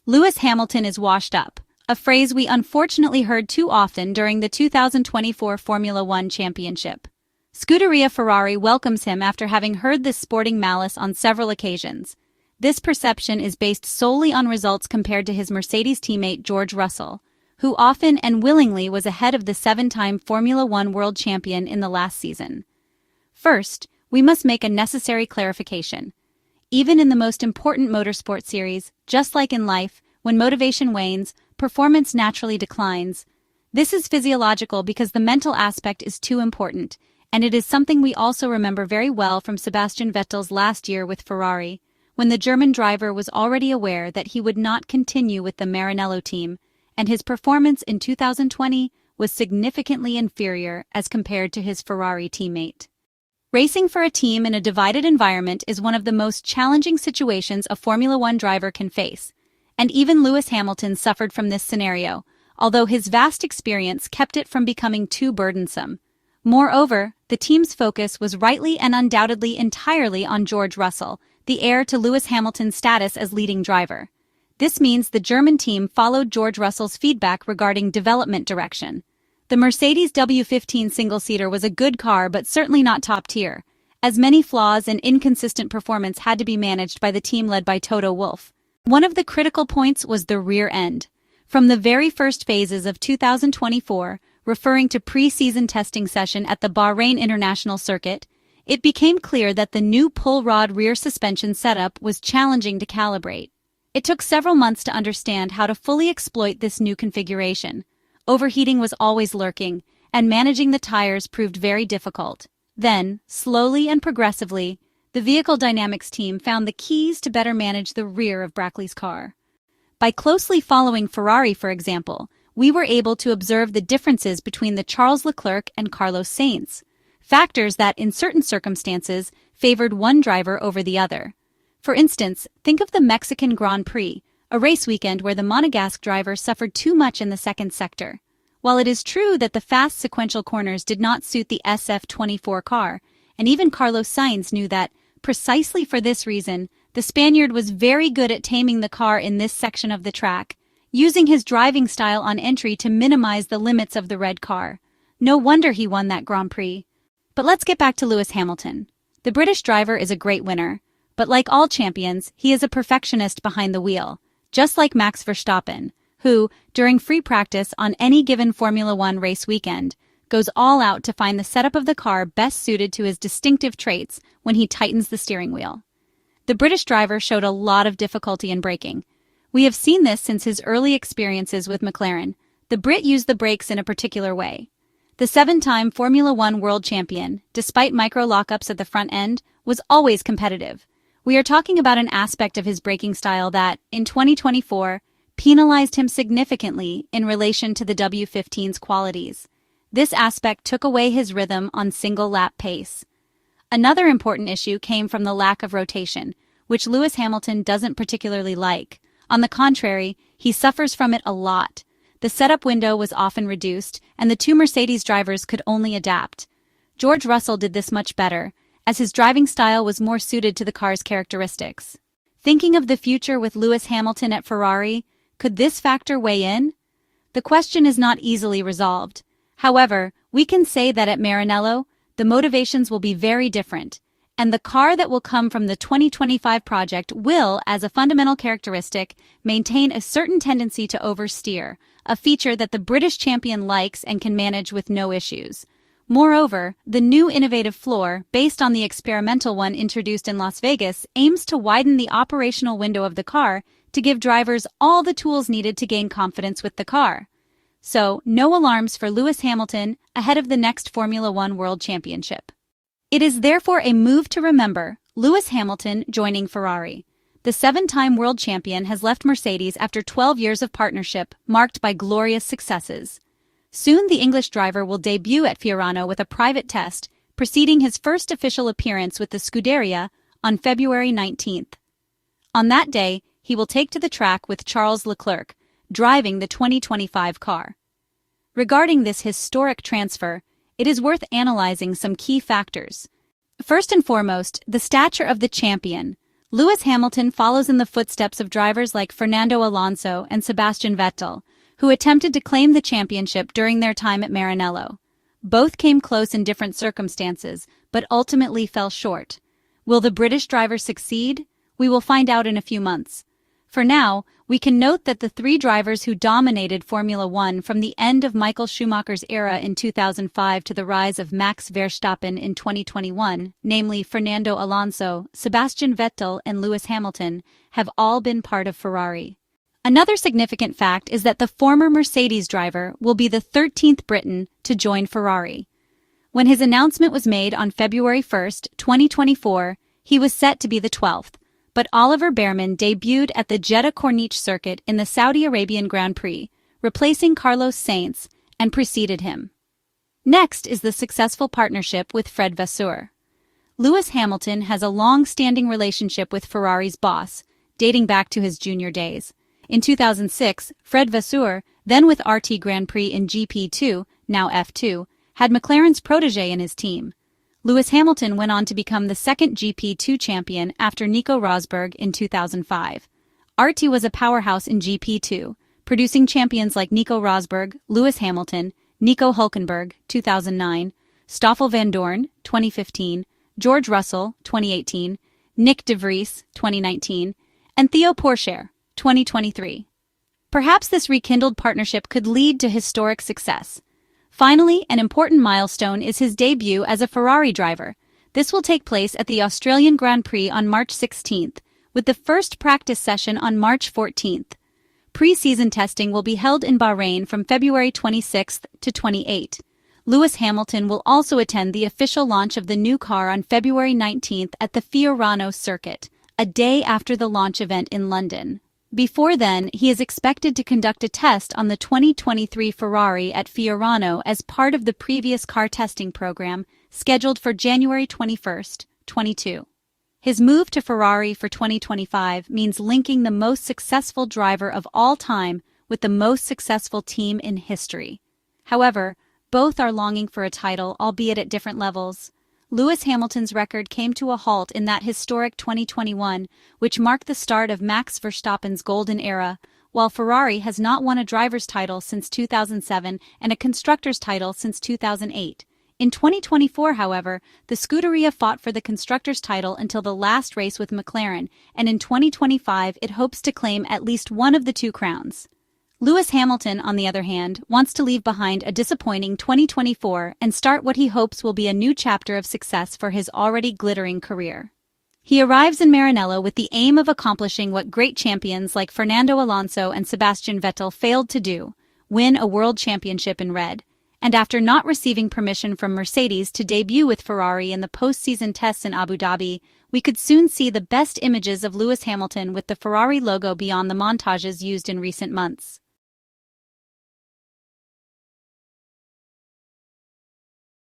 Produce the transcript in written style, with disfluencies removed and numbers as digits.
Lewis Hamilton is washed up, a phrase we unfortunately heard too often during the 2024 Formula One Championship. Scuderia Ferrari welcomes him after having heard this sporting malice on several occasions. This perception is based solely on results compared to his Mercedes teammate George Russell, who often and willingly was ahead of the seven-time Formula One world champion in the last season. First, we must make a necessary clarification. Even in the most important motorsport series, just like in life, when motivation wanes, performance naturally declines. This is physiological because the mental aspect is too important, and it is something we also remember very well from Sebastian Vettel's last year with Ferrari, when the German driver was already aware that he would not continue with the Maranello team, and his performance in 2020 was significantly inferior as compared to his Ferrari teammate. Racing for a team in a divided environment is one of the most challenging situations a Formula One driver can face, and even Lewis Hamilton suffered from this scenario, although his vast experience kept it from becoming too burdensome. Moreover, the team's focus was rightly and undoubtedly entirely on George Russell, the heir to Lewis Hamilton's status as leading driver. This means the German team followed George Russell's feedback regarding development direction. The Mercedes W15 single-seater was a good car but certainly not top tier, as many flaws and inconsistent performance had to be managed by the team led by Toto Wolff. One of the critical points was the rear end. From the very first phases of 2024, referring to pre-season testing session at the Bahrain International Circuit, it became clear that the new pull-rod rear suspension setup was challenging to calibrate. It took several months to understand how to fully exploit this new configuration. Overheating was always lurking, and managing the tires proved very difficult. Then, slowly and progressively, the vehicle dynamics team found the keys to better manage the rear of Brackley's car. By closely following Ferrari, for example, we were able to observe the differences between the Charles Leclerc and Carlos Sainz, factors that, in certain circumstances, favored one driver over the other. For instance, think of the Mexican Grand Prix, a race weekend where the Monegasque driver suffered too much in the second sector. While it is true that the fast sequential corners did not suit the SF-25 car, and even Carlos Sainz knew that, precisely for this reason, the Spaniard was very good at taming the car in this section of the track, using his driving style on entry to minimize the limits of the red car. No wonder he won that Grand Prix. But let's get back to Lewis Hamilton. The British driver is a great winner, but like all champions, he is a perfectionist behind the wheel, just like Max Verstappen, who, during free practice on any given Formula One race weekend, goes all out to find the setup of the car best suited to his distinctive traits when he tightens the steering wheel. The British driver showed a lot of difficulty in braking. We have seen this since his early experiences with McLaren. The Brit used the brakes in a particular way. The seven-time Formula One world champion, despite micro lockups at the front end, was always competitive. We are talking about an aspect of his braking style that, in 2024, penalized him significantly in relation to the W15's qualities. This aspect took away his rhythm on single-lap pace. Another important issue came from the lack of rotation, which Lewis Hamilton doesn't particularly like. On the contrary, he suffers from it a lot. The setup window was often reduced, and the two Mercedes drivers could only adapt. George Russell did this much better, as his driving style was more suited to the car's characteristics. Thinking of the future with Lewis Hamilton at Ferrari, could this factor weigh in? The question is not easily resolved. However, we can say that at Maranello, the motivations will be very different, and the car that will come from the 2025 project will, as a fundamental characteristic, maintain a certain tendency to oversteer, a feature that the British champion likes and can manage with no issues. Moreover, the new innovative floor, based on the experimental one introduced in Las Vegas, aims to widen the operational window of the car to give drivers all the tools needed to gain confidence with the car. So, no alarms for Lewis Hamilton ahead of the next Formula One World Championship. It is therefore a move to remember Lewis Hamilton joining Ferrari. The seven-time world champion has left Mercedes after 12 years of partnership marked by glorious successes. Soon the English driver will debut at Fiorano with a private test, preceding his first official appearance with the Scuderia on February 19th. On that day, he will take to the track with Charles Leclerc, driving the 2025 car. Regarding this historic transfer, it is worth analyzing some key factors. First and foremost, the stature of the champion. Lewis Hamilton follows in the footsteps of drivers like Fernando Alonso and Sebastian Vettel, who attempted to claim the championship during their time at Maranello. Both came close in different circumstances, but ultimately fell short. Will the British driver succeed? We will find out in a few months. For now, we can note that the three drivers who dominated Formula One from the end of Michael Schumacher's era in 2005 to the rise of Max Verstappen in 2021, namely Fernando Alonso, Sebastian Vettel, and Lewis Hamilton, have all been part of Ferrari. Another significant fact is that the former Mercedes driver will be the 13th Briton to join Ferrari. When his announcement was made on February 1, 2024, he was set to be the 12th. But Oliver Behrman debuted at the Jeddah Corniche circuit in the Saudi Arabian Grand Prix, replacing Carlos Sainz, and preceded him. Next is the successful partnership with Fred Vasseur. Lewis Hamilton has a long-standing relationship with Ferrari's boss, dating back to his junior days. In 2006, Fred Vasseur, then with RT Grand Prix in GP2, now F2, had McLaren's protégé in his team. Lewis Hamilton went on to become the second GP2 champion after Nico Rosberg in 2005. RT was a powerhouse in GP2, producing champions like Nico Rosberg, Lewis Hamilton, Nico Hülkenberg, 2009, Stoffel Vandoorne, 2015, George Russell, 2018, Nick de Vries, 2019, and Theo Pourchaire, 2023. Perhaps this rekindled partnership could lead to historic success. Finally, an important milestone is his debut as a Ferrari driver. This will take place at the Australian Grand Prix on March 16th, with the first practice session on March 14th. Pre-season testing will be held in Bahrain from February 26th to 28th. Lewis Hamilton will also attend the official launch of the new car on February 19th at the Fiorano circuit, a day after the launch event in London. Before then, he is expected to conduct a test on the 2023 Ferrari at Fiorano as part of the previous car testing program, scheduled for January 21, 2022. His move to Ferrari for 2025 means linking the most successful driver of all time with the most successful team in history. However, both are longing for a title, albeit at different levels. Lewis Hamilton's record came to a halt in that historic 2021, which marked the start of Max Verstappen's golden era, while Ferrari has not won a driver's title since 2007 and a constructor's title since 2008. In 2024, however, the Scuderia fought for the constructor's title until the last race with McLaren, and in 2025 it hopes to claim at least one of the two crowns. Lewis Hamilton, on the other hand, wants to leave behind a disappointing 2024 and start what he hopes will be a new chapter of success for his already glittering career. He arrives in Maranello with the aim of accomplishing what great champions like Fernando Alonso and Sebastian Vettel failed to do, win a world championship in red. And after not receiving permission from Mercedes to debut with Ferrari in the post-season tests in Abu Dhabi, we could soon see the best images of Lewis Hamilton with the Ferrari logo beyond the montages used in recent months.